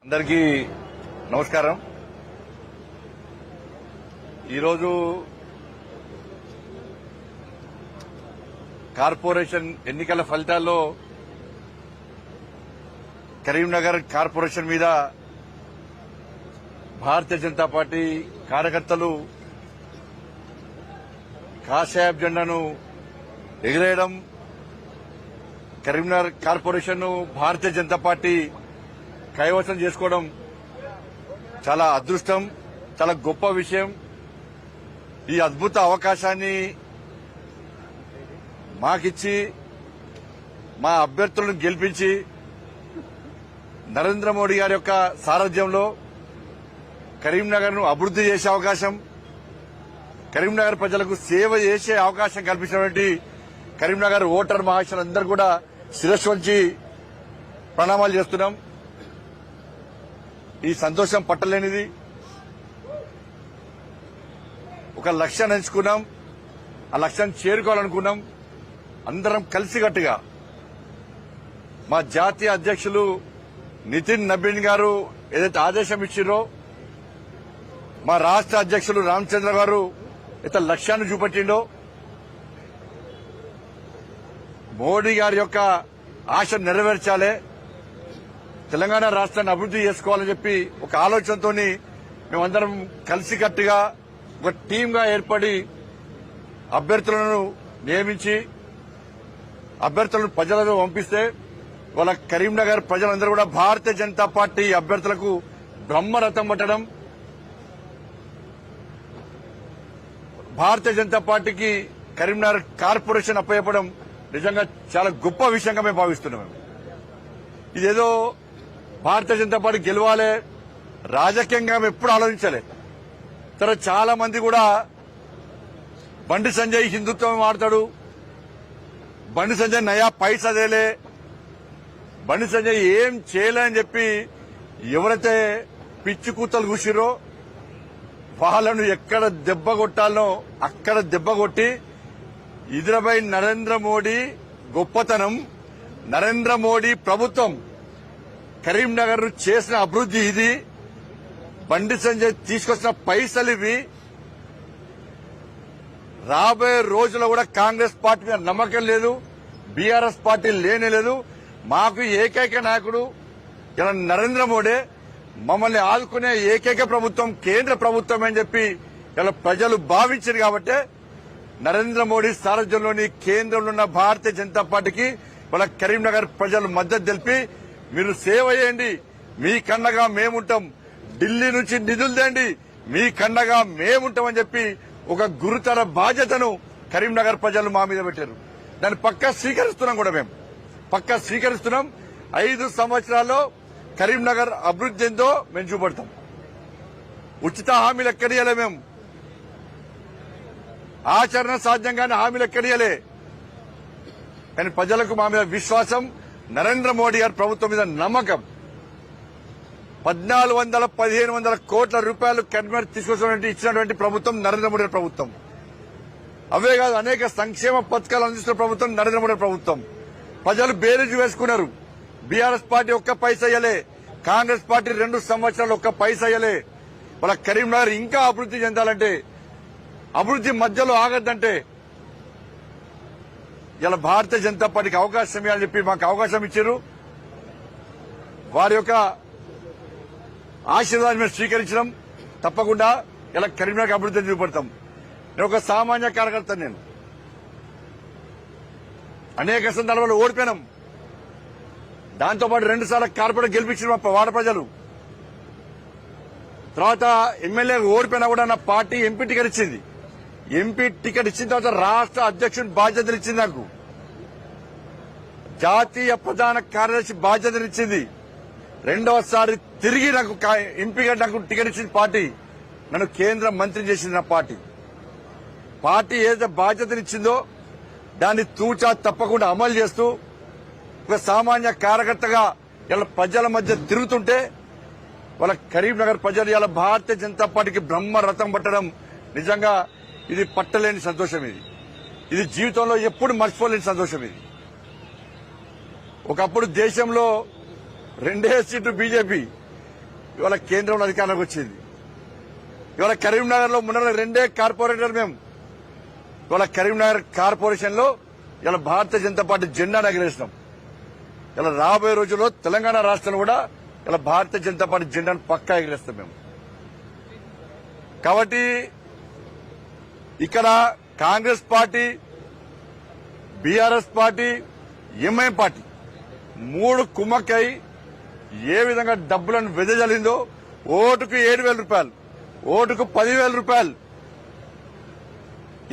అందరికీ నమస్కారం. ఈరోజు కార్పొరేషన్ ఎన్నికల ఫలితాల్లో కరీంనగర్ కార్పొరేషన్ మీద భారతీయ జనతా పార్టీ కార్యకర్తలు కాషాయపు జెండాను ఎగిరేయడం, కరీంనగర్ కార్పొరేషన్ భారతీయ జనతా పార్టీ కైవసం చేసుకోవడం చాలా అదృష్టం, చాలా గొప్ప విషయం. ఈ అద్భుత అవకాశాన్ని మాకిచ్చి మా అభ్యర్థులను గెలిపించి నరేంద్ర మోడీ గారి యొక్క సారథ్యంలో కరీంనగర్ ను అభివృద్ది చేసే అవకాశం, కరీంనగర్ ప్రజలకు సేవ చేసే అవకాశం కల్పించినటువంటి కరీంనగర్ ఓటర్ మహాశయులందరూ కూడా శిరస్సు వంచి ప్రణామాలు చేస్తున్నాం. ఈ సంతోషం పట్టలేనిది. ఒక లక్ష్యాన్ని ఎంచుకున్నాం, ఆ లక్ష్యాన్ని చేరుకోవాలనుకున్నాం. అందరం కలిసికట్టుగా మా జాతీయ అధ్యక్షులు నితిన్ నబీన్ గారు ఏదైతే ఆదేశం ఇచ్చిరో, మా రాష్ట్ర అధ్యక్షులు రామచంద్ర గారు అయితే లక్ష్యాన్ని చూపెట్టిండో, మోడీ గారి యొక్క ఆశ నెరవేర్చాలి, తెలంగాణ రాష్ట్రాన్ని అభివృద్ది చేసుకోవాలని చెప్పి ఒక ఆలోచనతో మేమందరం కలిసికట్టుగా ఒక టీంగా ఏర్పడి అభ్యర్థులను నియమించి అభ్యర్థులను ప్రజలకు పంపిస్తే వాళ్ళ కరీంనగర్ ప్రజలందరూ కూడా భారతీయ జనతా పార్టీ అభ్యర్థులకు బ్రహ్మరథం పట్టడం, భారతీయ జనతా పార్టీకి కరీంనగర్ కార్పొరేషన్ అప్పచెప్పడం నిజంగా చాలా గొప్ప విషయంగా మేము భావిస్తున్నాం. ఇదేదో భారతీయ జనతా పార్టీ గెలవాలి రాజకీయంగా మేము ఎప్పుడు ఆలోచించలే. తర్వాత చాలా మంది కూడా బండి సంజయ్ హిందుత్వం ఆడతాడు, బండి సంజయ్ నయా పైసా దేలే, బండి సంజయ్ ఏం చేయలే అని చెప్పి ఎవరైతే పిచ్చి కూతలు కూసిరో వాళ్ళను ఎక్కడ దెబ్బ కొట్టాలనో అక్కడ దెబ్బ కొట్టి ఇదిరపై నరేంద్ర మోడీ గొప్పతనం, నరేంద్ర మోడీ ప్రభుత్వం కరీంనగర్ చేసిన అభివృద్ది ఇది, బండి సంజయ్ తీసుకొచ్చిన పైసలు ఇవి, రాబోయే రోజుల్లో కూడా కాంగ్రెస్ పార్టీ మీద నమ్మకం లేదు, బీఆర్ఎస్ పార్టీ లేనే లేదు. మాకు ఏకైక నాయకుడు ఇలా నరేంద్ర మోడీ, మమ్మల్ని ఆదుకునే ఏకైక ప్రభుత్వం కేంద్ర ప్రభుత్వం అని చెప్పి ఇలా ప్రజలు భావించారు. కాబట్టి నరేంద్ర మోడీ సారథ్యంలోని కేంద్రంలో ఉన్న భారతీయ జనతా పార్టీకి వాళ్ళ కరీంనగర్ ప్రజలు మద్దతు తెలిపి మీరు సేవ చేయండి, మీ కన్నగా మేముంటాం, ఢిల్లీ నుంచి నిధులు తేండి, మీ కన్నగా మేముంటామని చెప్పి ఒక గురుతర బాధ్యతను కరీంనగర్ ప్రజలు మా మీద పెట్టారు. దాన్ని పక్కా స్వీకరిస్తున్నాం కూడా, మేము పక్కా స్వీకరిస్తున్నాం. 5 సంవత్సరాల్లో కరీంనగర్ అభివృద్ది ఎంతో మేము చూపడతాం. ఉచిత హామీలు ఎక్కడియలే, మేము ఆచరణ సాధ్యంగానే హామీలు ఎక్కడియలే. కానీ ప్రజలకు మా మీద విశ్వాసం, నరేంద్ర మోడీ గారి ప్రభుత్వం మీద నమ్మకం. 1400-1500 కోట్ల రూపాయలు కరీంనగర్ తీసుకొచ్చినటువంటి ఇచ్చినటువంటి ప్రభుత్వం నరేంద్ర మోడీ ప్రభుత్వం. అవే కాదు, అనేక సంక్షేమ పథకాలు అందిస్తున్న ప్రభుత్వం నరేంద్ర మోడీ ప్రభుత్వం. ప్రజలు బేరీజు వేసుకున్నారు. బీఆర్ఎస్ పార్టీ ఒక్క పైసా ఇయ్యలే, కాంగ్రెస్ పార్టీ 2 సంవత్సరాలు ఒక్క పైసా ఇయ్యలే. వాళ్ళ కరీంనగర్ ఇంకా అభివృద్ది చెందాలంటే, అభివృద్ది మధ్యలో ఆగద్దంటే ఇలా భారతీయ జనతా పార్టీకి అవకాశం ఇవ్వాలని చెప్పి మాకు అవకాశం ఇచ్చారు. వారి యొక్క ఆశీర్వాదాన్ని మేము స్వీకరించడం తప్పకుండా ఇలా కరీంనగర్ అభివృద్ధిని చూపెడతాం. నేను ఒక సామాన్య కార్యకర్త, నేను అనేక సందర్భాలు ఓడిపోయినాం. దాంతోపాటు 2 సార్లు కార్పొరేట్ గెలిపించిన మా వాడ ప్రజలు. తర్వాత ఎమ్మెల్యే ఓడిపోయినా కూడా నా పార్టీ ఎంపీ టికెట్ ఇచ్చింది. ఎంపీ టికెట్ ఇచ్చిన తర్వాత రాష్ట్ర అధ్యక్షుడి బాధ్యతలు ఇచ్చింది, నాకు జాతీయ ప్రధాన కార్యదర్శి బాధ్యతలు ఇచ్చింది. 2వసారి తిరిగి నాకు ఎంపీగా నాకు టికెట్ ఇచ్చింది పార్టీ. నన్ను కేంద్ర మంత్రి చేసింది నా పార్టీ. పార్టీ ఏదైతే బాధ్యతలు ఇచ్చిందో దాన్ని తూచా తప్పకుండా అమలు చేస్తూ ఒక సామాన్య కార్యకర్తగా ఇలా ప్రజల మధ్య తిరుగుతుంటే వాళ్ళ కరీంనగర్ ప్రజలు ఇలా భారతీయ జనతా పార్టీకి బ్రహ్మరథం పట్టడం నిజంగా ఇది పట్టలేని సంతోషం. ఇది జీవితంలో ఎప్పుడు మర్చిపోలేని సంతోషం. ఇది ఒకప్పుడు దేశంలో 2 సీట్లు బీజేపీ, ఇవాళ కేంద్రంలో అధికారంలోకి వచ్చింది. ఇవాళ కరీంనగర్ లో మొన్న 2 కార్పొరేటర్ మేము. ఇవాళ కరీంనగర్ కార్పొరేషన్ లో ఇలా భారతీయ జనతా పార్టీ జెండాను ఎగరేసినాం. ఇలా రాబోయే రోజుల్లో తెలంగాణ రాష్ట్రంలో కూడా ఇలా భారతీయ జనతా పార్టీ జెండాను పక్కా ఎగరేస్తాం మేము. కాబట్టి ఇక్కడ Congress party, BRS party, MIM party 3 కుమ్మక్కై ఏ విధంగా డబ్బులను వెదజల్లిందో, ఓటుకు 7,000 రూపాయలు, ఓటుకు 10,000 రూపాయలు.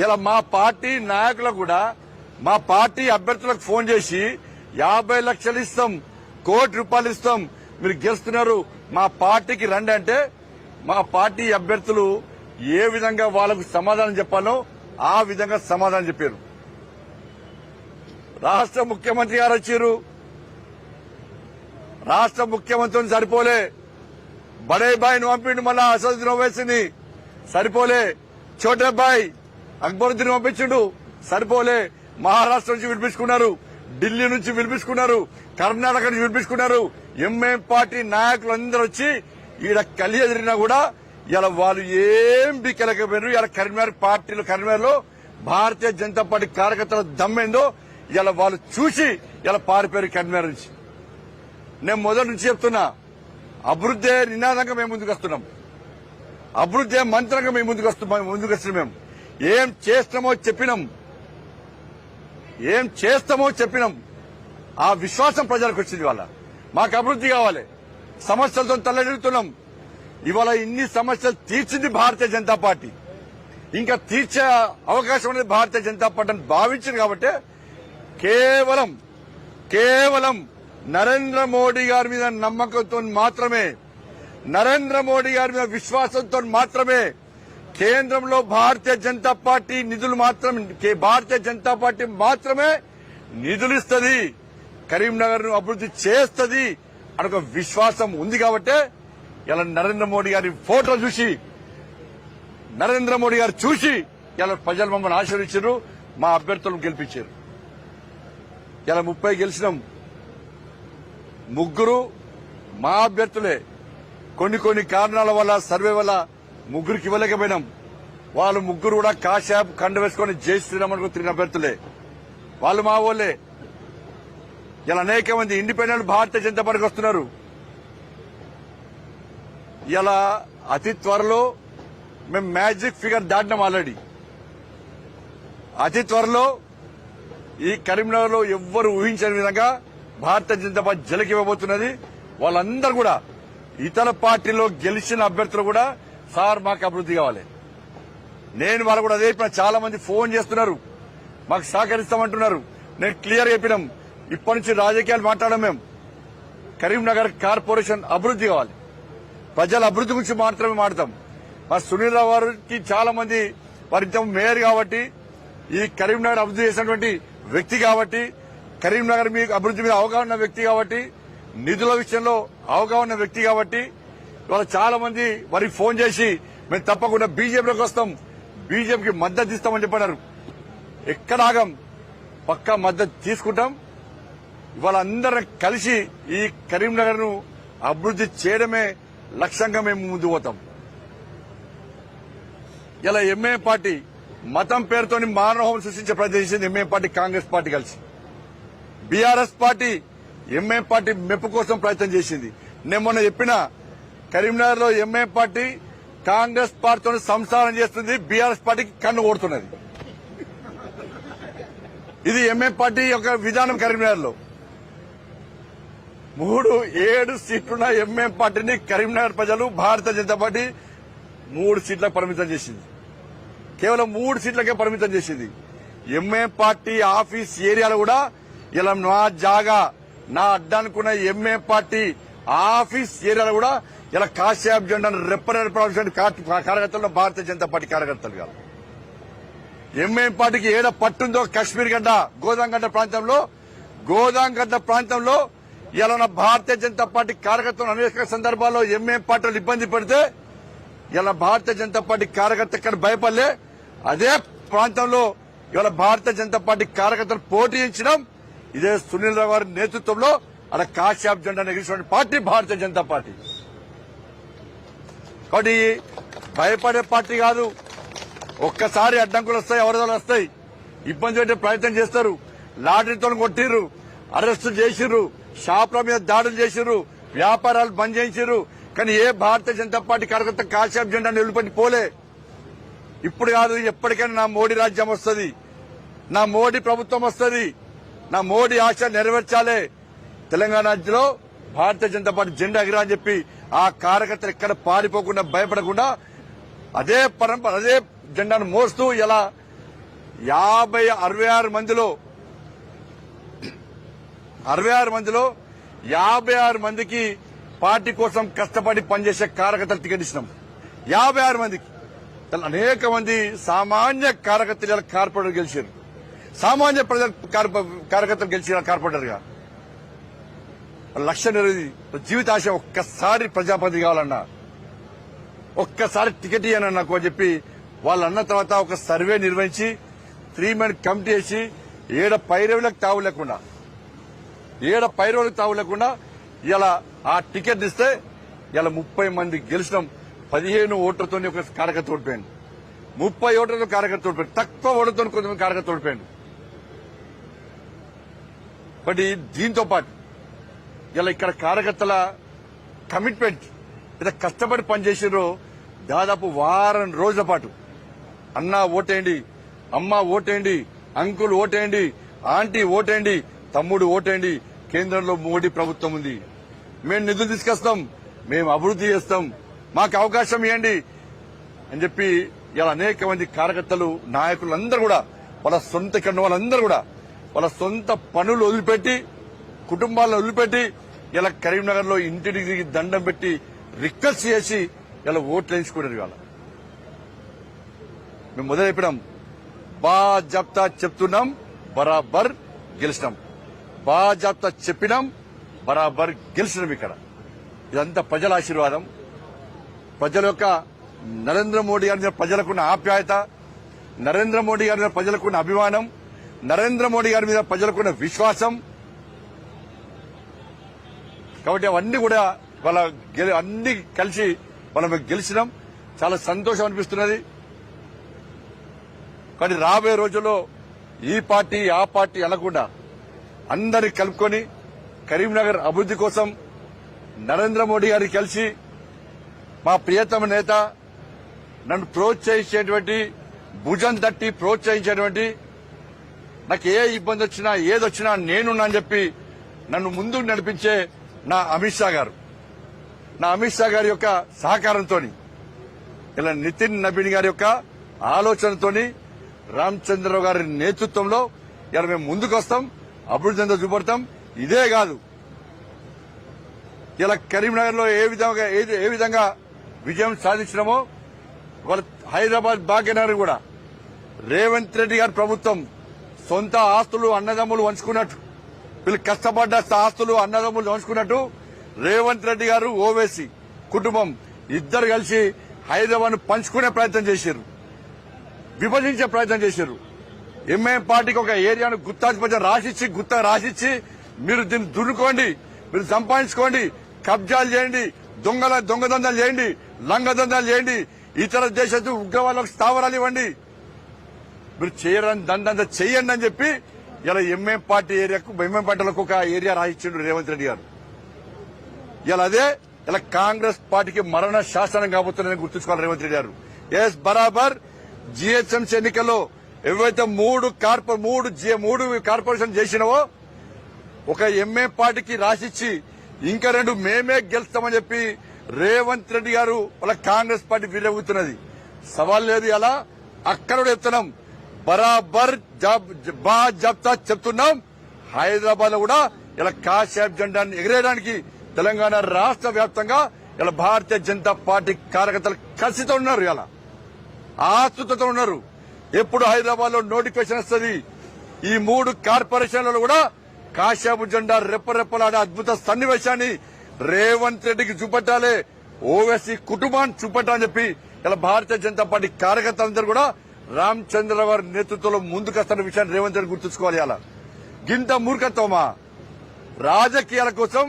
ఇలా మా పార్టీ నాయకులకు కూడా మా పార్టీ అభ్యర్థులకు ఫోన్ చేసి 50 లక్షలు ఇస్తాం, 1 కోటి రూపాయలు ఇస్తాం, మీరు గెలుస్తున్నారు, మా పార్టీకి రండి అంటే మా పార్టీ అభ్యర్థులు ఏ విధంగా వాళ్లకు సమాధానం చెప్పాలో ఆ విధంగా సమాధానం చెప్పారు. రాష్ట్ర ముఖ్యమంత్రి గారు వచ్చారు. రాష్ట్ర ముఖ్యమంత్రిని సరిపోలే, బడే బాయ్ని పంపిండు, మళ్ళా అసదుద్దీన్ ఓవైసీని సరిపోలే, చోటే బాయ్ అక్బరుద్దీన్ పంపించిండు సరిపోలే, మహారాష్ట్ర నుంచి వినిపించుకున్నారు, ఢిల్లీ నుంచి వినిపించుకున్నారు, కర్ణాటక నుంచి వినిపించుకున్నారు. ఎంఐఎం పార్టీ నాయకులు అందరూ వచ్చి ఈడ కలిసి ఎదిరినా కూడా ఇలా వాళ్ళు ఏం బిక్కలేకపోయారు. ఇలా కరీంనగర్ పార్టీలు, కరీంనగర్ లో భారతీయ జనతా పార్టీ కార్యకర్తల దమ్మేందో ఇలా వాళ్ళు చూసి ఇలా పారిపోయారు కరీంనగర్ నుంచి. నేను మొదటి నుంచి చెప్తున్నా, అభివృద్ధి నినాదంగా మేము ముందుకు వస్తున్నాం, అభివృద్ధి మంత్రంగా మేము ముందుకు వస్తున్నాం. మేము ఏం చేస్తామో చెప్పినాం. ఆ విశ్వాసం ప్రజలకు వచ్చింది. వాళ్ళ మాకు అభివృద్ధి కావాలి, సమస్యలతో తల్లడిల్లుతున్నాం. ఇవాళ ఇన్ని సమస్యలు తీర్చింది భారతీయ జనతా పార్టీ, ఇంకా తీర్చే అవకాశం అనేది భారతీయ జనతా పార్టీ అని భావించింది. కాబట్టి కేవలం నరేంద్ర మోడీ గారి మీద నమ్మకంతో మాత్రమే, నరేంద్ర మోడీ గారి మీద విశ్వాసంతో మాత్రమే కేంద్రంలో భారతీయ జనతా పార్టీ నిధులు భారతీయ జనతా పార్టీ మాత్రమే నిధులు ఇస్తుంది, కరీంనగర్ ను అభివృద్ధి చేస్తుంది అని ఒక విశ్వాసం ఉంది. కాబట్టి ఇలా నరేంద్ర మోడీ గారి ఫోటో చూసి, నరేంద్ర మోడీ గారు చూసి ఇలా ప్రజలు మమ్మల్ని ఆశీర్వదించారు, మా అభ్యర్థులను గెలిపించారు. ఇలా 30 గెలిచినాం, 3 మా అభ్యర్థులే. కొన్ని కారణాల వల్ల, సర్వే వల్ల 3కి ఇవ్వలేకపోయినాం. వాళ్ళు 3 కూడా కాషాయం కండ వేసుకుని జై శ్రీరామ్ అనుకుని తిరిగిన అభ్యర్థులే, వాళ్ళు మా వాళ్ళే. ఇలా అనేక మంది ఇండిపెండెంట్ భారతీయ జనతా పార్టీకి వస్తున్నారు. ఇలా అతి త్వరలో మేము మ్యాజిక్ ఫిగర్ దాటినాం ఆల్రెడీ. అతి త్వరలో ఈ కరీంనగర్ లో ఎవ్వరు ఊహించని విధంగా భారతీయ జనతా పార్టీ జలకివ్వబోతున్నది. వాళ్ళందరూ కూడా ఇతర పార్టీలో గెలిచిన అభ్యర్థులు కూడా సార్ మాకు అభివృద్ధి కావాలి. నేను వాళ్ళు కూడా అదే చాలా మంది ఫోన్ చేస్తున్నారు, మాకు సహకరిస్తామంటున్నారు. నేను క్లియర్ చెప్పినాం, ఇప్పటి నుంచి రాజకీయాలు మాట్లాడడం, మేము కరీంనగర్ కార్పొరేషన్ అభివృద్ధి కావాలి, ప్రజల అభివృద్ధి గురించి మాత్రమే మాట్లాడతాం. మా సునీల్ రావు గారికి చాలా మంది వారి మేయర్ కాబట్టి, ఈ కరీంనగర్ అభివృద్ధి చేసినటువంటి వ్యక్తి కాబట్టి, కరీంనగర్ మీకు అభివృద్ధి మీద అవగాహన ఉన్న వ్యక్తి కాబట్టి, నిధుల విషయంలో అవగాహన ఉన్న వ్యక్తి కాబట్టి ఇవాళ చాలా మంది వారికి ఫోన్ చేసి మేము తప్పకుండా బీజేపీలోకి వస్తాం, బీజేపీకి మద్దతు ఇస్తామని చెప్పన్నారు. ఎక్కడ ఆగం, పక్కా మద్దతు తీసుకుంటాం. ఇవాళ అందరం కలిసి ఈ కరీంనగర్ ను అభివృద్ధి చేయడమే లక్ష్యంగా మేము ముందు పోతాం. ఇలా ఎంఐఎం పార్టీ మతం పేరుతో మానవహోమం సృష్టించే ప్రయత్నం చేసింది ఎంఐఎం పార్టీ, కాంగ్రెస్ పార్టీ కలిసి. బీఆర్ఎస్ పార్టీ ఎంఐఎం పార్టీ మెప్పు కోసం ప్రయత్నం చేసింది. నేను మొన్న చెప్పిన, కరీంనగర్ లో ఎంఐఎం పార్టీ కాంగ్రెస్ పార్టీతో సంసారం చేస్తుంది, బీఆర్ఎస్ పార్టీకి కన్ను కొడుతున్నది. ఇది ఎంఐఎం పార్టీ యొక్క విధానం. కరీంనగర్ లో 7 సీట్లున్న ఎంఐఎం పార్టీని కరీంనగర్ ప్రజలు భారతీయ జనతా పార్టీ 3 సీట్లకు పరిమితం చేసింది. కేవలం 3 సీట్లకే పరిమితం చేసింది. ఎంఐఎం పార్టీ ఆఫీస్ ఏరియాలో కూడా ఇలా నా జాగా, నా అడ్డానుకున్న ఎంఐఎం పార్టీ ఆఫీస్ ఏరియాలో కూడా ఇలా కాశ్యాబ్ జెండాను రెప్పరెప్ప కార్యకర్తలు భారతీయ జనతా పార్టీ కార్యకర్తలు కాదు. ఎంఐఎం పార్టీకి ఏడ పట్టుందో కశ్మీర్ గడ్డ, గోదాంగడ్డ ప్రాంతంలో ఇలా ఉన్న భారతీయ జనతా పార్టీ కార్యకర్తలు అనేక సందర్భాల్లో ఎంఐఎం పార్టీలు ఇబ్బంది పెడితే ఇలా భారతీయ జనతా పార్టీ కార్యకర్త ఇక్కడ భయపడలే. అదే ప్రాంతంలో ఇవాళ భారతీయ జనతా పార్టీ కార్యకర్తలు పోటీ ఇచ్చడం, ఇదే సునీల్ రావు గారి నేతృత్వంలో అలా కాశ్యాబ్ జెండా ఎగిరిన పార్టీ భారతీయ జనతా పార్టీ. కాబట్టి భయపడే పార్టీ కాదు. ఒక్కసారి అడ్డంకులు వస్తాయి, ఎవరిదో వస్తాయి, ఇబ్బంది పెట్టే ప్రయత్నం చేస్తారు. లాటరీతో కొట్టిర్రు, అరెస్టు చేసిర్రు, షాపుల మీద దాడులు చేసిర్రు, వ్యాపారాలు బంద్ చేసిర్రు. కానీ ఏ భారతీయ జనతా పార్టీ కార్యకర్త కాషాయం జెండాను నిలబెట్టి పోలే. ఇప్పుడు కాదు, ఎప్పటికైనా నా మోడీ రాజ్యం వస్తుంది, నా మోడీ ప్రభుత్వం వస్తుంది, నా మోడీ ఆశ నెరవేర్చాలి. తెలంగాణ రాజ్యంలో భారతీయ జనతా పార్టీ జెండా ఎగిరా అని చెప్పి ఆ కార్యకర్తలు ఎక్కడ పారిపోకుండా భయపడకుండా అదే పరంపర అదే జెండాను మోస్తూ ఇలా 66 మందిలో 56 మందికి పార్టీ కోసం కష్టపడి పనిచేసే కార్యకర్తలు టికెట్ ఇచ్చినాం. 56 మందికి అనేక మంది సామాన్య కార్యకర్తలు ఇలా కార్పొరేటర్ గెలిచారు. సామాన్య ప్రజల కార్యకర్తలు గెలిచిన కార్పొరేటర్ గా లక్ష్యం జీవితాశ ఒక్కసారి ప్రజాపతి కావాలన్నా, ఒక్కసారి టికెట్ ఇయ్యనన్నా నాకు అని చెప్పి వాళ్ళు అన్న తర్వాత ఒక సర్వే నిర్వహించి 3 మెన్ కమిటీ వేసి ఏడ పైరవులకు తావు లేకుండా ఇలా ఆ టికెట్ ఇస్తే ఇలా 30 మంది గెలిచినాం. 15 ఓట్లతో ఒక కార్యకర్త ఓడిపోయాడు, 30 ఓట్లతో కార్యకర్త ఓడిపోయాడు, తక్కువ ఓట్లతో కొంతమంది కార్యకర్త ఓడిపోయాడు. బట్ దీంతో పాటు ఇలా ఇక్కడ కార్యకర్తల కమిట్మెంట్ ఇలా కష్టపడి పనిచేసారో దాదాపు వారం రోజుల పాటు అన్నా ఓటేయండి, అమ్మ ఓటేయండి, అంకుల్ ఓటేయండి, ఆంటీ ఓటేయండి, తమ్ముడు ఓటేయండి, కేంద్రంలో మోడీ ప్రభుత్వం ఉంది, మేము నిధులు తీసుకొస్తాం, మేము అభివృద్ధి చేస్తాం, మాకు అవకాశం ఇవ్వండి అని చెప్పి ఇలా అనేక మంది కార్యకర్తలు నాయకులందరూ కూడా వాళ్ళ సొంత వాళ్ళందరూ కూడా వాళ్ళ సొంత పనులు వదిలిపెట్టి కుటుంబాలను వదిలిపెట్టి ఇలా కరీంనగర్ లో ఇంటికి దండం పెట్టి రిక్వెస్ట్ చేసి ఇలా ఓట్లు వేయించుకున్నారు. ఇవాళ మేము మొదలైపోయినాం, బాజాబ్తా చెప్తున్నాం, బరాబర్ గెలిచినాం, బాజాబ్తా చెప్పినాం, బరాబర్ గెలిచినాం. ఇక్కడ ఇదంతా ప్రజల ఆశీర్వాదం, ప్రజల యొక్క నరేంద్ర మోడీ గారి మీద ప్రజలకున్న ఆప్యాయత, నరేంద్ర మోడీ గారి మీద ప్రజలకున్న అభిమానం, నరేంద్ర మోడీ గారి మీద ప్రజలకున్న విశ్వాసం. కాబట్టి అవన్నీ కూడా వాళ్ళ అన్ని కలిసి మనం గెలిచినాం. చాలా సంతోషం అనిపిస్తున్నది. కానీ రాబోయే రోజుల్లో ఈ పార్టీ ఆ పార్టీ అనకుండా అందరినీ కలుపుకొని కరీంనగర్ అభివృద్ధి కోసం నరేంద్ర మోడీ గారికి కలిసి మా ప్రియతమ నేత నన్ను ప్రోత్సహించేటువంటి, భుజం తట్టి ప్రోత్సహించేటువంటి, నాకు ఏ ఇబ్బంది వచ్చినా ఏదొచ్చినా నేనున్నా అని చెప్పి నన్ను ముందుకు నడిపించే నా అమిత్ షా గారి యొక్క సహకారంతో, ఇలా నితిన్ నబీన్ గారి యొక్క ఆలోచనతోని, రామచంద్రరావు గారి నేతృత్వంలో ఇలా మేము ముందుకు వస్తాం, అభివృద్ధి అంతా చూపడతాం. ఇదే కాదు, ఇలా కరీంనగర్ లో ఏ విధంగా విజయం సాధించినామో వాళ్ళ హైదరాబాద్ భాగ్యనగర్ కూడా రేవంత్ రెడ్డి గారి ప్రభుత్వం సొంత ఆస్తులు అన్నదమ్ములు పంచుకున్నట్టు, వీళ్ళు కష్టపడ్డ ఆస్తులు అన్నదమ్ములు పంచుకున్నట్టు రేవంత్ రెడ్డి గారు ఓవైసీ కుటుంబం ఇద్దరు కలిసి హైదరాబాద్ పంచుకునే ప్రయత్నం చేశారు, విభజించే ప్రయత్నం చేశారు. ఎంఐఎం పార్టీకి ఒక ఏరియాను గుత్తా రాసిచ్చి మీరు దీన్ని దున్నుకోండి, మీరు సంపాదించుకోండి, కబ్జాలు చేయండి, దొంగదందాలు చేయండి, లంగదందాలు చేయండి, ఇతర దేశ ఉగ్రవాళ్ళకు స్థావరాలు ఇవ్వండి, మీరు చేయరని దండంతా చెయ్యండి అని చెప్పి ఇలా ఎంఐఎం పార్టీలకు ఒక ఏరియా రాసిచ్చిండు రేవంత్ రెడ్డి గారు. ఇలా అదే ఇలా కాంగ్రెస్ పార్టీకి మరణ శాసనం కాబోతుందని గుర్తుంచుకోవాలి రేవంత్ రెడ్డి గారు. ఎస్, బరాబర్ జీహెచ్ఎంసీ ఎన్నికల్లో ఏవైతే మూడు కార్పొరేషన్ చేసినావో ఒక ఎంఏ పార్టీకి రాసిచ్చి ఇంకా 2 మేమే గెలుస్తామని చెప్పి రేవంత్ రెడ్డి గారు వాళ్ళ కాంగ్రెస్ పార్టీ విరవుతున్నది. సవాల్ లేదు, అలా అక్కడ కూడా చెప్తున్నాం, బరాబర్ జాబ్తా చెప్తున్నాం. హైదరాబాద్ లో కూడా ఇలా కాషాయం జెండాన్ని ఎగిరేయడానికి తెలంగాణ రాష్ట్ర వ్యాప్తంగా ఇలా భారతీయ జనతా పార్టీ కార్యకర్తలు కలిసితో ఉన్నారు, ఇలా ఆతృతతో ఉన్నారు. ఎప్పుడు హైదరాబాద్ లో నోటిఫికేషన్ వస్తుంది, ఈ 3 కార్పొరేషన్లలో కూడా కాషాయపు జెండా రెప్పరెప్పలాడే అద్భుత సన్నివేశాన్ని రేవంత్ రెడ్డికి చూపెట్టాలి, ఓవైసీ కుటుంబాన్ని చూపెట్టాలని చెప్పి ఇలా భారతీయ జనతా పార్టీ కార్యకర్తలందరూ కూడా రామచంద్రరావు గారి నేతృత్వంలో ముందుకొస్తున్న విషయాన్ని రేవంత్ రెడ్డి గుర్తుంచుకోవాలి. అలా గింత మూర్ఖత్వమా? రాజకీయాల కోసం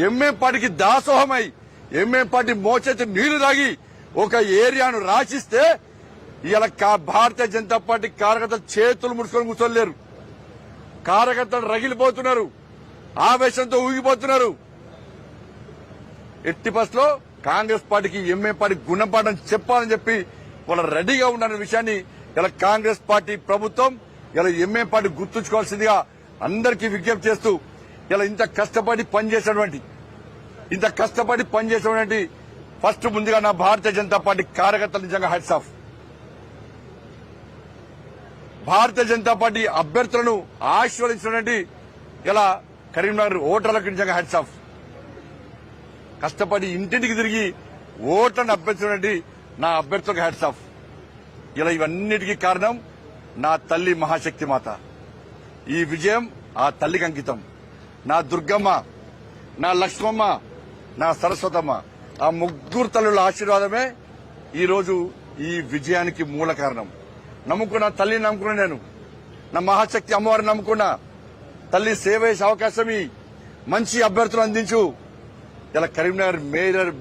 ఎంఏం పార్టీకి దాసోహమై ఎంఏం పార్టీ మోచేతి నీళ్లు తాగి ఒక ఏరియాను రాసిస్తే ఇలా భారతీయ జనతా పార్టీ కార్యకర్తలు చేతులు ముడుచుకొని కూర్చోలేరు. కార్యకర్తలు రగిలిపోతున్నారు, ఆవేశంతో ఊగిపోతున్నారు. ఎట్టి బస్లో కాంగ్రెస్ పార్టీకి ఎంఏ పార్టీ గుణపాఠం చెప్పాలని చెప్పి వాళ్ళు రెడీగా ఉన్న విషయాన్ని ఇలా కాంగ్రెస్ పార్టీ ప్రభుత్వం ఇలా ఎంఏ పార్టీ గుర్తుంచుకోవాల్సిందిగా అందరికీ విజ్ఞప్తి చేస్తూ ఇలా ఇంత కష్టపడి పనిచేసినటువంటి ఫస్ట్ ముందుగా నా భారతీయ జనతా పార్టీ కార్యకర్తలు నిజంగా hats off. Bharatiya Janata party అభ్యర్థులను ఆశీర్వదించినటువంటి ఇలా కరీంనగర్ ఓటర్లకు నిజంగా హ్యాట్స్ ఆఫ్. కష్టపడి ఇంటింటికి తిరిగి ఓట్లను అభ్యర్థించినటువంటి నా అభ్యర్థులకు హ్యాట్స్ ఆఫ్. ఇలా ఇవన్నిటికీ కారణం నా తల్లి మహాశక్తి మాత. ఈ విజయం ఆ తల్లికి అంకితం. నా దుర్గమ్మ, నా లక్ష్మమ్మ, నా సరస్వతమ్మ, ఆ ముగ్గురు తల్లుల ఆశీర్వాదమే ఈరోజు ఈ విజయానికి మూల కారణం. నమ్ముకున్న తల్లిని నమ్ముకున్నా, నేను నా మహాశక్తి అమ్మవారిని నమ్ముకున్నా. తల్లి సేవ చేసే అవకాశం మంచి అభ్యర్థులు అందించు. ఇలా కరీంనగర్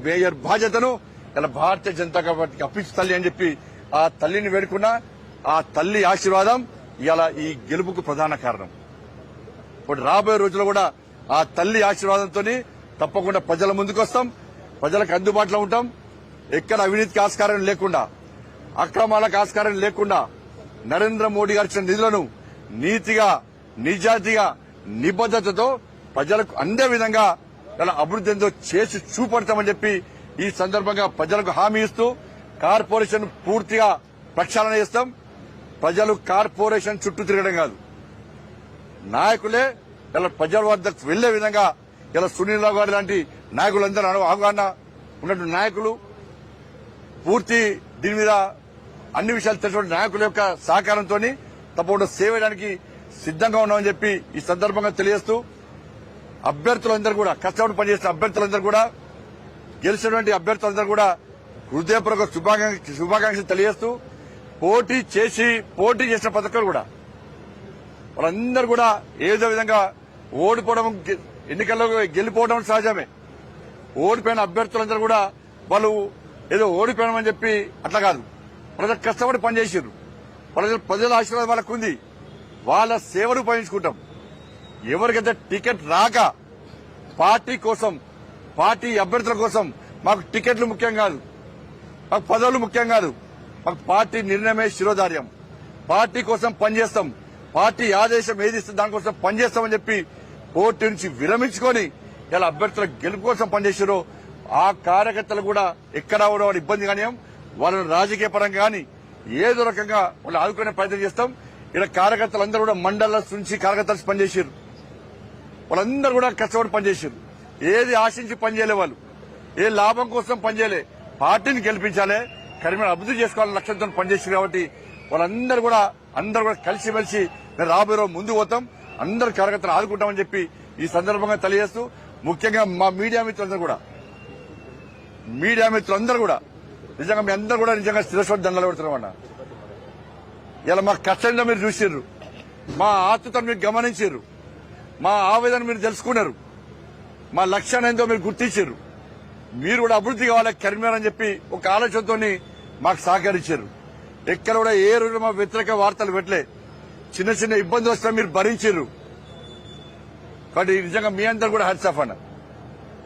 మేయర్ బాధ్యతను ఇలా భారతీయ జనతా పార్టీకి అప్పించు తల్లి అని చెప్పి ఆ తల్లిని వేడుకున్నా. ఆ తల్లి ఆశీర్వాదం ఇలా ఈ గెలుపుకు ప్రధాన కారణం. ఇప్పుడు రాబోయే రోజుల్లో కూడా ఆ తల్లి ఆశీర్వాదంతో తప్పకుండా ప్రజల ముందుకు వస్తాం, ప్రజలకు అందుబాటులో ఉంటాం. ఎక్కడ అవినీతికి ఆస్కారం లేకుండా, అక్రమాలకు ఆస్కారం లేకుండా నరేంద్ర మోడీ గారు ఇచ్చిన నిధులను నీతిగా, నిజాయితీగా, నిబద్దతతో ప్రజలకు అందే విధంగా ఇలా అభివృద్ధి ఎంతో చేసి చూపడతామని చెప్పి ఈ సందర్భంగా ప్రజలకు హామీ ఇస్తూ కార్పొరేషన్ పూర్తిగా ప్రక్షాళన చేస్తాం. ప్రజలు కార్పొరేషన్ చుట్టూ తిరగడం కాదు, నాయకులే ఇలా ప్రజల వద్దకు వెళ్లే విధంగా ఇలా సునీల్ రావు గారు లాంటి నాయకులందరూ అవగాహన ఉన్నటువంటి నాయకులు పూర్తి దీని మీద అన్ని విషయాలు తెలిసిన నాయకుల యొక్క సహకారంతో తప్పకుండా సేవ చేయడానికి సిద్దంగా ఉన్నామని చెప్పి ఈ సందర్భంగా తెలియజేస్తూ అభ్యర్థులందరూ కూడా కష్టపడి పనిచేసిన అభ్యర్థులందరూ కూడా గెలిచినటువంటి అభ్యర్థులందరూ కూడా హృదయపూర్వక శుభాకాంక్షలు తెలియజేస్తూ పోటీ చేసిన పథకాలు కూడా వాళ్ళందరూ కూడా ఏదో విధంగా ఓడిపోవడం, ఎన్నికల్లో గెలిపోవడం సహజమే. ఓడిపోయిన అభ్యర్థులందరూ కూడా వాళ్ళు ఏదో ఓడిపోయామని చెప్పి అట్లా కాదు, ప్రజలు కష్టపడి పనిచేసారు. ప్రజల ఆశీర్వాదం వాళ్ళకు ఉంది. వాళ్ళ సేవలు ఉపయోగించుకుంటాం. ఎవరికైతే టికెట్ రాక పార్టీ కోసం, పార్టీ అభ్యర్థుల కోసం మాకు టికెట్లు ముఖ్యం కాదు, మాకు పదవులు ముఖ్యం కాదు, మాకు పార్టీ నిర్ణయమే శిరోధార్యం. పార్టీ కోసం పనిచేస్తాం, పార్టీ ఆదేశం ఏది ఇస్తే దానికోసం పనిచేస్తామని చెప్పి పోటీ నుంచి విరమించుకొని ఇలా అభ్యర్థుల గెలుపు కోసం పనిచేసారో ఆ కార్యకర్తలు కూడా ఎక్కడ వాళ్ళు ఇబ్బంది కానీ వాళ్ళని రాజకీయ పరంగా కానీ ఏదో రకంగా వాళ్ళు ఆదుకునే ప్రయత్నం చేస్తాం. ఇలా కార్యకర్తలందరూ కూడా మండల నుంచి కార్యకర్తలు పనిచేశారు. వాళ్ళందరూ కూడా కష్టపడి పనిచేశారు. ఏది ఆశించి పనిచేయలే, వాళ్ళు ఏ లాభం కోసం పనిచేయలే, పార్టీని గెలిపించాలి, కరీంనగర్ అభివృద్ధి చేసుకోవాలని లక్ష్యంతో పనిచేశారు. కాబట్టి వాళ్ళందరూ కూడా కలిసిమెలిసి రాబోయే రోజు ముందుకు పోతాం, అందరు కార్యకర్తలు ఆదుకుంటామని చెప్పి ఈ సందర్భంగా తెలియజేస్తూ ముఖ్యంగా మా మీడియా మిత్రులందరూ కూడా నిజంగా మీ అందరూ కూడా నిజంగా శిరస్సు దండలు పెడుతున్నామన్నా. ఇలా మా కష్టంగా మీరు చూసిర్రు, మా ఆతృతను మీరు గమనించారు, మా ఆవేదన మీరు తెలుసుకున్నారు, మా లక్ష్యాన్ని ఏందో మీరు గుర్తించారు. మీరు కూడా అభివృద్ధి కావాలి కరీంనగర్ అని చెప్పి ఒక ఆలోచనతో మాకు సహకరించారు. ఎక్కడ కూడా ఏ రోజు మా వ్యతిరేక వార్తలు పెట్టలే. చిన్న చిన్న ఇబ్బందులు వస్తే మీరు భరించారు. కాబట్టి నిజంగా మీ అందరూ కూడా హ్యాట్స్ ఆఫ్ అన్న.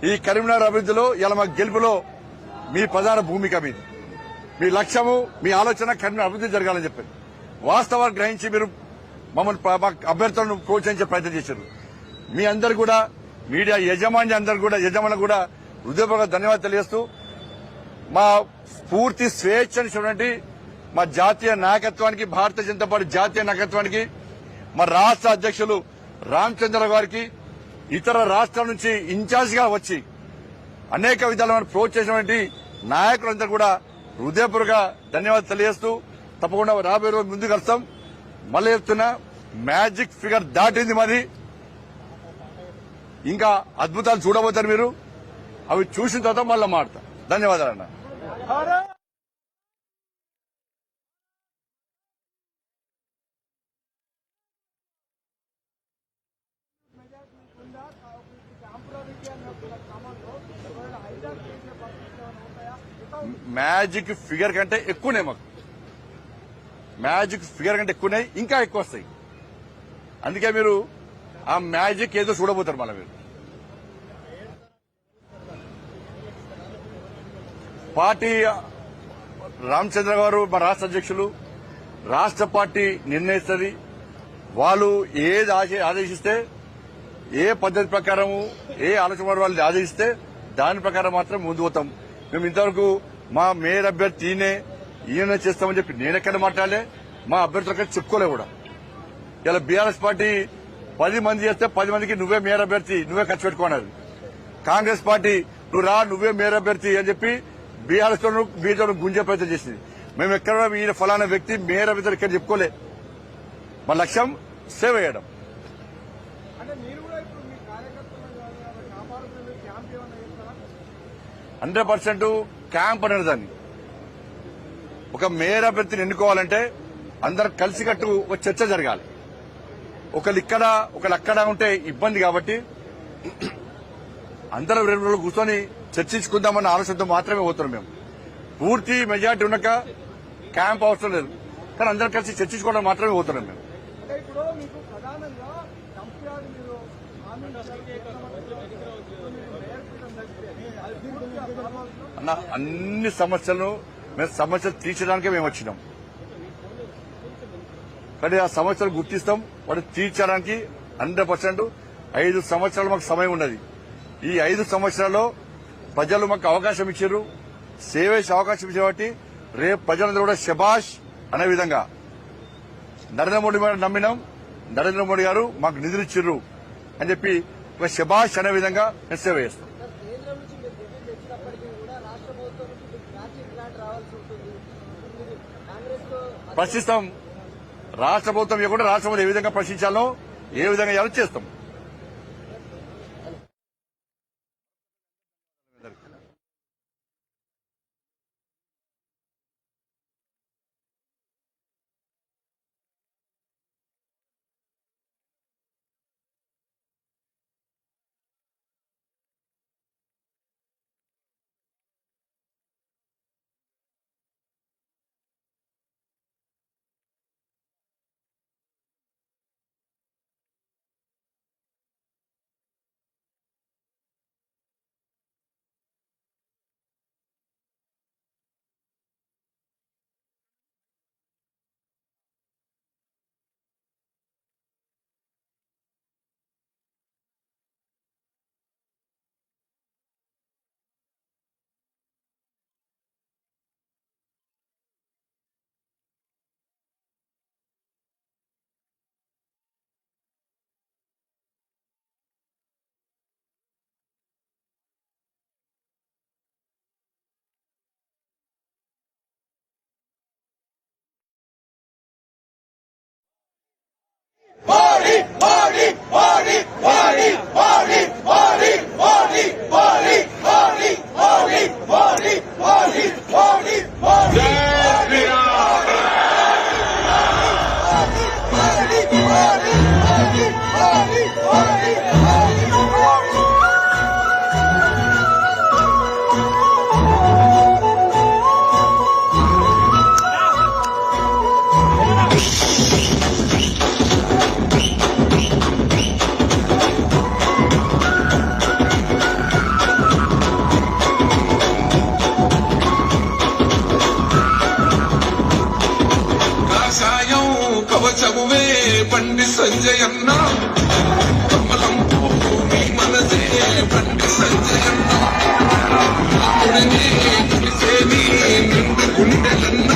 ఈ కరీంనగర్ అభివృద్ధిలో ఇలా మా గెలుపులో మీ ప్రధాన భూమిక మీది. మీ లక్ష్యము, మీ ఆలోచన కరీంనగర్ అభివృద్ధి జరగాలని చెప్పి వాస్తవాలు గ్రహించి మీరు మమ్మల్ని అభ్యర్థులను ప్రోత్సహించే ప్రయత్నం చేశారు. మీ అందరు కూడా మీడియా యజమానులు కూడా హృదయపూర్వక ధన్యవాదాలు తెలియజేస్తూ మా పూర్తి స్వేచ్ఛనిచ్చినటువంటి మా జాతీయ నాయకత్వానికి, భారతీయ జనతా పార్టీ జాతీయ నాయకత్వానికి, మా రాష్ట్ర అధ్యక్షులు రామచంద్ర గారికి, ఇతర రాష్ట్రాల నుంచి ఇన్ఛార్జ్ గా వచ్చి అనేక విధాలుగా ప్రోత్సహించినటువంటి నాయకులందరూ కూడా హృదయపూర్వక ధన్యవాదాలు తెలియజేస్తూ తప్పకుండా రాబోయే రోజు ముందుకు వస్తాం. మళ్ళీ చెప్తున్నా, మ్యాజిక్ ఫిగర్ దాటింది మరి. ఇంకా అద్భుతాలు చూడబోతారు మీరు. అవి చూసిన తర్వాత మళ్ళీ మాడతాం. ధన్యవాదాలన్న. సాంప్రదాయ క్రమంలో హైజాక్ చేసే పరిస్థితులు ఏమైనా ఉంటాయా? మ్యాజిక్ ఫిగర్ కంటే ఎక్కువనే మాకు మ్యాజిక్ ఫిగర్ కంటే ఎక్కువనే ఇంకా ఎక్కువ వస్తాయి. అందుకే మీరు ఆ మ్యాజిక్ ఏదో చూడబోతారు. మళ్ళీ మీరు పార్టీ రామచంద్ర గారు మా రాష్ట్ర అధ్యక్షులు, రాష్ట్ర పార్టీ నిర్ణయిస్తుంది. వాళ్ళు ఏది ఆదేశిస్తే, ఏ పద్ధతి ప్రకారము, ఏ ఆలోచన వాళ్ళు ఆదేశిస్తే దాని ప్రకారం మాత్రం ముందు పోతాం. మేము ఇంతవరకు మా మేయర్ అభ్యర్థి ఈయన చేస్తామని చెప్పి నేనెక్కడ మాట్లాడలే, మా అభ్యర్థులకి చెప్పుకోలే కూడా. ఇలా బీఆర్ఎస్ పార్టీ 10 మంది చేస్తే 10 మందికి నువ్వే మేయర్ అభ్యర్థి, నువ్వే ఖర్చు పెట్టుకున్నది. కాంగ్రెస్ పార్టీ నువ్వు రా, నువ్వే మేయర్ అభ్యర్థి అని చెప్పి బీఆర్ఎస్ బీజేపీ గుంజే ప్రయత్నం చేసింది. మేము ఎక్కడ ఈయన ఫలానా వ్యక్తి మేయర్ అభ్యర్థి ఇక్కడ చెప్పుకోలే. మా లక్ష్యం సేవ చేయడం. 100% క్యాంప్ అనేది దాన్ని. ఒక మేయర్ అభ్యర్థిని ఎన్నుకోవాలంటే అందరు కలిసికట్టు ఒక చర్చ జరగాలి. ఒకళ్ళు ఇక్కడ ఒకళ్ళు అక్కడ ఉంటే ఇబ్బంది కాబట్టి అందరూ 2 రోజులు కూర్చొని చర్చించుకుందామన్న ఆలోచనతో మాత్రమే పోతున్నాం. మేము పూర్తి మెజార్టీ ఉన్నాక క్యాంప్ అవసరం లేదు, కానీ అందరూ కలిసి చర్చించుకోవడం మాత్రమే పోతున్నాం మేము. అన్న అన్ని సమస్యలను సమస్యలు తీర్చడానికే మేము వచ్చినాం. కానీ ఆ సమస్యలు గుర్తిస్తాం, వాటిని తీర్చడానికి 100% 5 సంవత్సరాలు మాకు సమయం ఉన్నది. ఈ 5 సంవత్సరాల్లో ప్రజలు మాకు అవకాశం ఇచ్చారు, సేవ చేసే అవకాశం ఇచ్చారు. కాబట్టి రేపు ప్రజలందరూ కూడా శబాష్ అనే విధంగా నరేంద్ర మోడీ గారు నమ్మినాం, నరేంద్ర మోడీ గారు మాకు నిధులు ఇచ్చిర్రు అని చెప్పి ఒక శబాష్ అనే విధంగా మేము సేవ చేస్తాం. ప్రశ్నిస్తాం. రాష్ట్ర ప్రభుత్వం ఇవ్వకుండా రాష్ట్రంలో ఏ విధంగా ప్రశ్నించాలో, ఏ విధంగా చేయాలో చేస్తాం. కవచమువే బండి సంజయన్న, కమలం భూమి మనసే బండి సంజయన్న, తెలిసేని నిండు గుండెలన్న,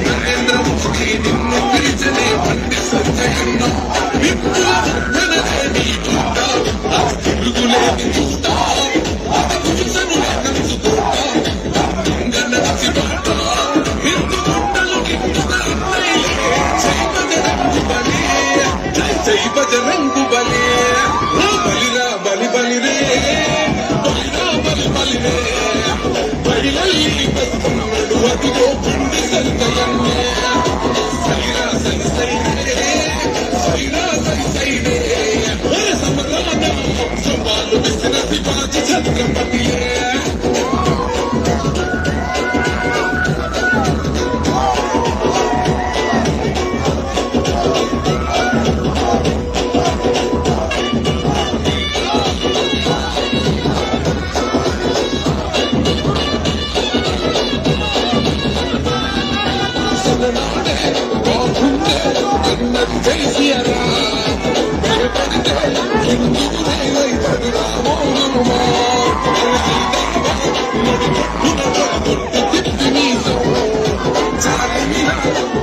నరేంద్ర మోడీ నిన్ను పిలిచనే బండి సంజయన్న, విప్పులే తిరుగులేని చూస్తా, పురుషను నంచుకోట నడిచి బాట, హిందూ గుండలు జై బజరంగు బలి, బలిరా బలి బలి రే, బలిరా బలి బలి రే, బలిలల్లి వస్తున్నాడు అదిగో బండి సంజయన్నే, సైరా సై సై రే, సైరా సై సై రే, సమరాన వంశం వాళ్ళు విసిన శివ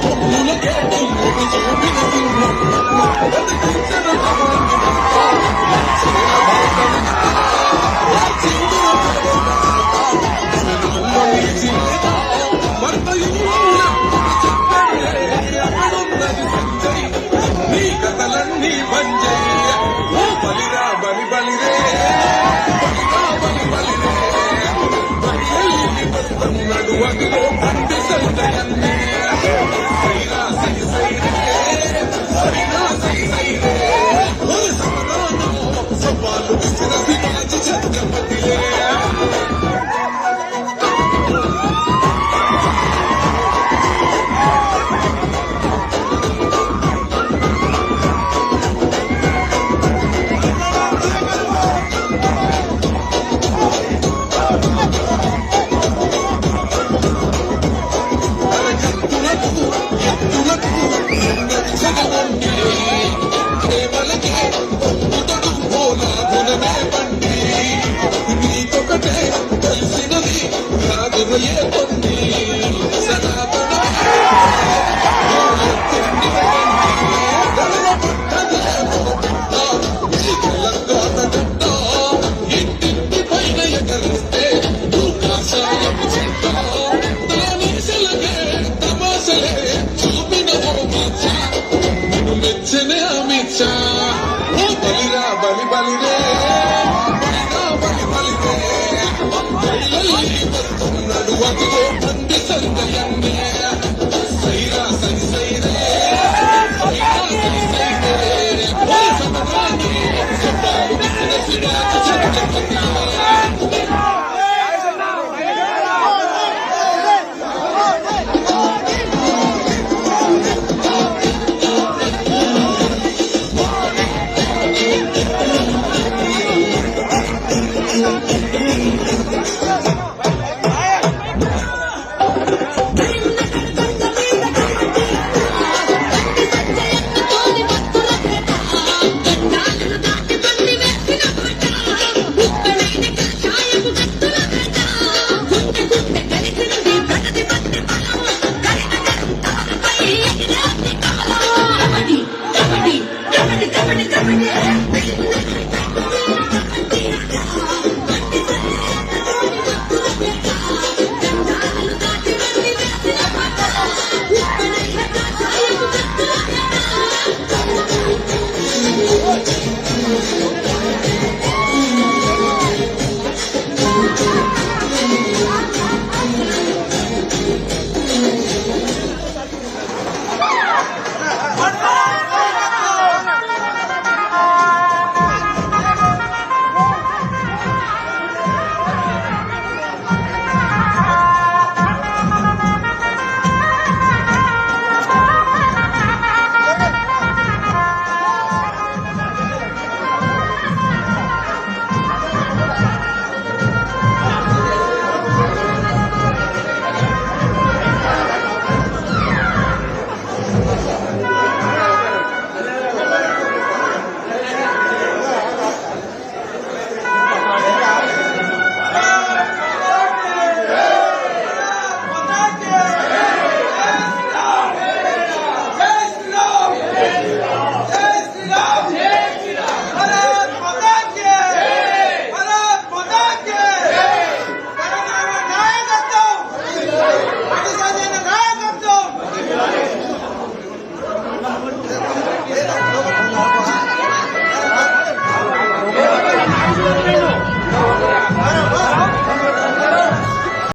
పూలకే తుమ్ముడు చూపిన సింహం బతికించిన నీ కథలన్నీ బంజయ్య ఓ బలిరా బలి బలిరే బలిరా బలి బలిరే బలి వస్తున్నాడు అదిలో పండి సందయన్నే సైరా సై సైరే సైరా సై సైరే ఓ సమానో సవాలు విసిర విరాజి ఛత్రపతిలే నీకొకటే తెలిసినది రాజులే పొంది సనాతన తెలంగాణ జెండా ఇంటింటి పైన ఎగరిస్తే కాషాయపు చెడ్డ దానిసలగే తమాసలే చూపిన మచ్చా నిన్ను మెచ్చనే అమిత్ షా ఓ బలిరా బలి బలిరే బలిరా బలి బలిరే బయలల్లి వస్తున్నాడు అదిగో పండి సందయన్నే సైరా సై సైరే సైరా సై సైరే ఓ సమరాని సవాలు విసిర సిరాజ ఛత్రపతి